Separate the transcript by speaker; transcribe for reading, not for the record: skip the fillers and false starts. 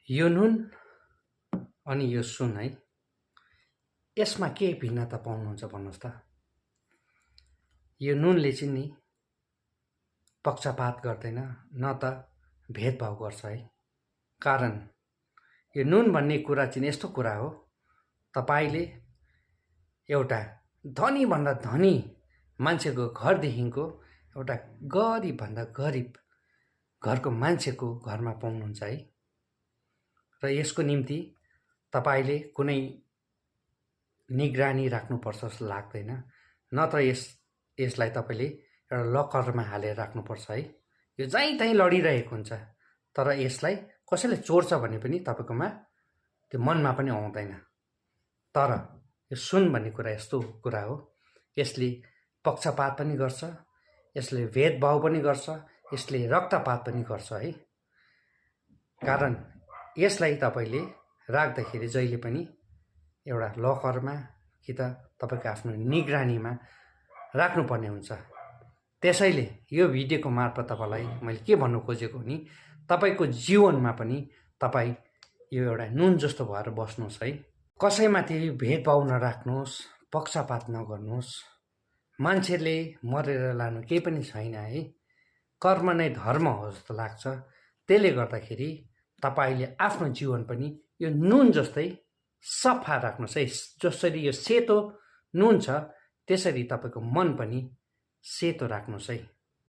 Speaker 1: यो नुन अनि यो सुन है, यसमा के भिन्नता पाउनुहुन्छ भन्नुहोस् त। यो नुनले चाहिँ नि पक्षपात गर्दैन, न त भेदभाव गर्छ है। कारण यो नुन भन्ने कुरा चाहिँ यस्तो कुरा हो, तपाईले एउटा धनीभन्दा धनी मान्छेको घरदेखिको एउटा गरिबभन्दा गरिब घरको मान्छेको घरमा पाउनुहुन्छ है। र यसको निम्ति तपाईले कुनै निगरानी राख्नुपर्छ जस्तो लाग्दैन, नत्र यसलाई तपाईले एउटा लकरमा हालेर राख्नुपर्छ है। यो जहीँ तहीँ लडिरहेको हुन्छ, तर यसलाई कसैले चोर्छ भने पनि तपाईकोमा त्यो मनमा पनि आउँदैन। तर यो सुन भन्ने कुरा यस्तो कुरा हो, यसले पक्षपात पनि गर्छ, यसले भेदभाव पनि गर्छ, यसले रक्तपात पनि गर्छ है। कारण यसलाई तपाईले राख्दाखेरि जहिले पनि एउटा लकरमा कि त तपाईको आफ्नो निगरानीमा राख्नुपर्ने हुन्छ। त्यसैले यो भिडियोको मार्फत तपाईलाई मैले के भन्नु खोजेको नि, तपाईको जीवनमा पनि तपाई यो एउटा नुन जस्तो भएर बस्नुहोस् है। कसैमाथि भेदभाव नराख्नुहोस्, पक्षपात नगर्नुहोस्। मान्छेले मरेर लानु केही पनि छैन है। कर्म नै धर्म हो जस्तो लाग्छ। त्यसले गर्दाखेरि तपाईले आफ्नो जीवन पनि यो नुन जस्तै सफा राख्नुहोस् है। जसरी यो सेतो नुन छ, त्यसरी तपाईको मन पनि सेतो राख्नुहोस् है।